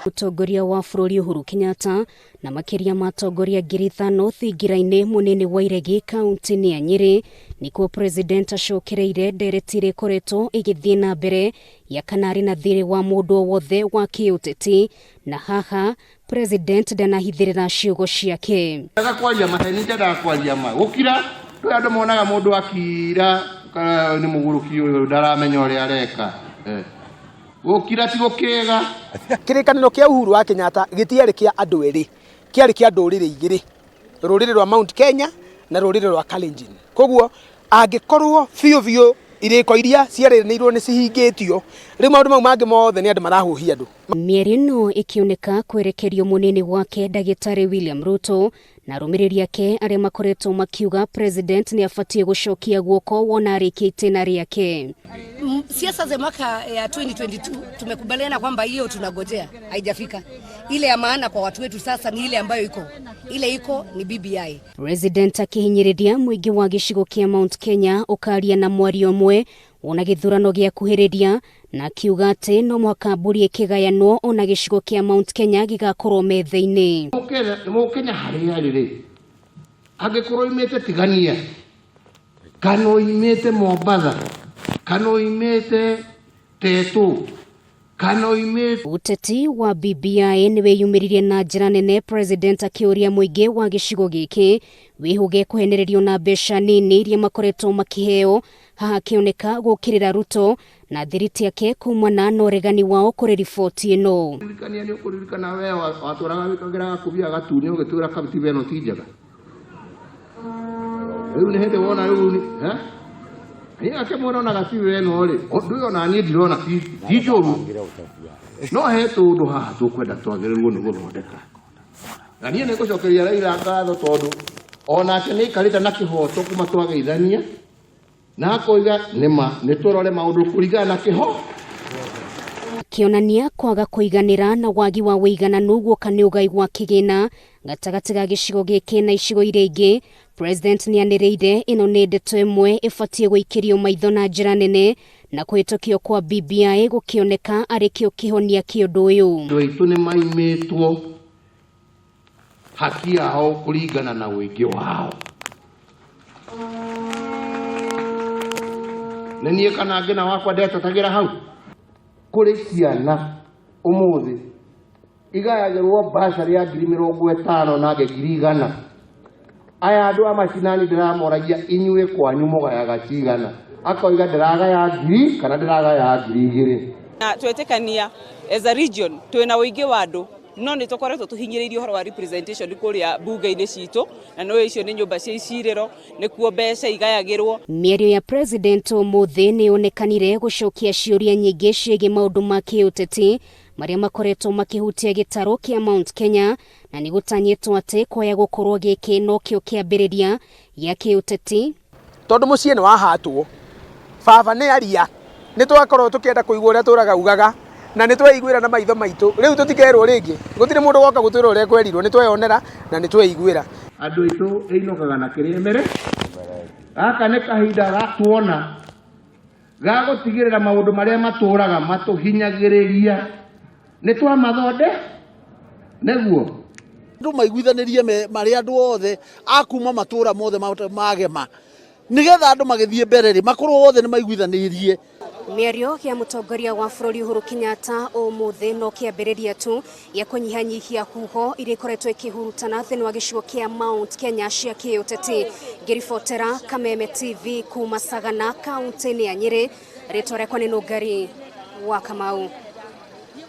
Mutongoria wa bũrũri Uhuru Kenyatta na makiria matongoria ngiri 5 thingira-inĩ munene wa iregi kaunti-inĩ ya Nyeri nikuo president acokereire ndereti iria ikoretwo igithii na mbere ya kanari na thiri wa mundu wothe wa kiuteti, na haha president ndanahithirira ciugo ciake. Ndakwaria maheni ndakwaria ma gukira twa andu monaga mundu akira ni muguruki uyu ndaramenya uria areka gukira ti gukiga. Kirikaniro kia Uhuru wa Kenyatta gitiari kia andu eri, kiari kia ndurire igiri, rurire rwa Mount Kenya na rurire rwa Kalenjin. Koguo angikorwo biu iriko iria ciareranirwo ni cihingitio, ri maundu mau mangi mothe ni andu marahuhia andu. Mieri no ikioneka kwerekerio munene wake Ndagitari William Ruto na rumiriri yake aria makoretwo makiuga president ni afatie gucokia guoko wona arikia itenari yake. Siasa za mwaka ya 2022 tumekubaliana kwamba hiyo tunagojea, haijafika. Ile ya maana kwa watu wetu sasa ni ile ambayo iko. Ile iko ni BBI. President akihinyiriria muingi wa gicigo kia Mount Kenya ukaria na mwario umwe ona githurano gia kuhiriria, na kiuga ati no mwaka mburi ikigayano ona gicigo kia Mount Kenya gigakorwo metha-ini. Mukenya haria riri angikorwo imete tigania kano imete Mombasa kano imete Tetu kano imete. Uteti wa BBI niwe yumiririe na njira nene, president akiuria muingi wa gicigo giki wihuge kuhenererio na mbeca nini iria makoretwo makiheo, haha kioneka gukirira Ruto na thiriti yake kumana na uregani wao kuri riboti ino. Kuririkania ni kuririkana we waturaga wikagira kubia gatuni ugitura kabiti beno tijaga riu ni hende wona riu ni ni akemwona na gati beno ri ndu ona ni ndirona tijoru no hetu ndu haha tukwenda twagereruo ni guthondeka na nie ni gucokeria Raila ngatho tondu ona ake ni karita na kihoto kuma twageithania na koiga nima niturore maundu kurigana na kiho. Kionania kwaga kuiganira na wagi wa wigananu guoka ni ugai gwa kigina gatagati ga gicigo giki na icigo iria ingi. President ni anireire ino ni ndeto imwe ifatie guikirio maitho na njira nene na kwitokio kwa BBI gukioneka arikio kihonia kiundu uyu. Andu aitu ni maimitwo haki yao kuringana na wingi wao. Nenie kana ngina wakwa ndetatagira hau kuri ciana umuthi igayagirwo basari ya 50,000 na 100,000. Aya andu a macinani ndiramoragia inyuĩ kwanyu mugayaga cigana, akoiga ndiragaya 1,000 kana ndiragaya 2,000. Na twetekania as a region twina uingi wa andu no ni tukoretwo tuhinyiriirio horo wa representation kuria bunge-ini citu, na no icio ni nyumba cia iciriro nikuo mbeca igayagirwo. Mĩario ya president umuthi ni onekanire gucokia ciuria nyingi ciĩgiĩ maundu ma kiuteti maria makoretwo makihutia gitaro kia Mount Kenya, na ni gutanyitwo ati kwaya gukorwo giki no kio kiambiriria ya kiuteti tondu muciĩ ni wahatwo baba ni aria ni twakorwo tukienda kuigua uria turaga ugaga na ni tweiguira na maitho maitu. Riu tutikerwo ringi, gutire mundu goka gutwira uria kwerirwo, ni tweyonera na ni tweiguira. Andu itu einokaga na kirimere aka ni kahinda gatuona ga gutigirira maundu maria maturaga matuhinyagiriria ni twa mathonde neguo ndu maiguithanirie mari andu othe akuma matura mothe magema nigetha andu magithie mbere ri makorwo othe ni maiguithanirie. Mĩario ya mutongoria wa bũrũri Uhuru Kenyatta umuthi no kiambiriria tu ya kunyihanyihia huho iria ikoretwo ikihurutana thĩinĩ wa gĩcigo kia Mount Kenya cia kiuteti. Ngiribotera Kameme TV kuma Sagana kaunti-inĩ ya Nyeri, rĩtwa rĩakwa nĩ Ndari wa Kamau.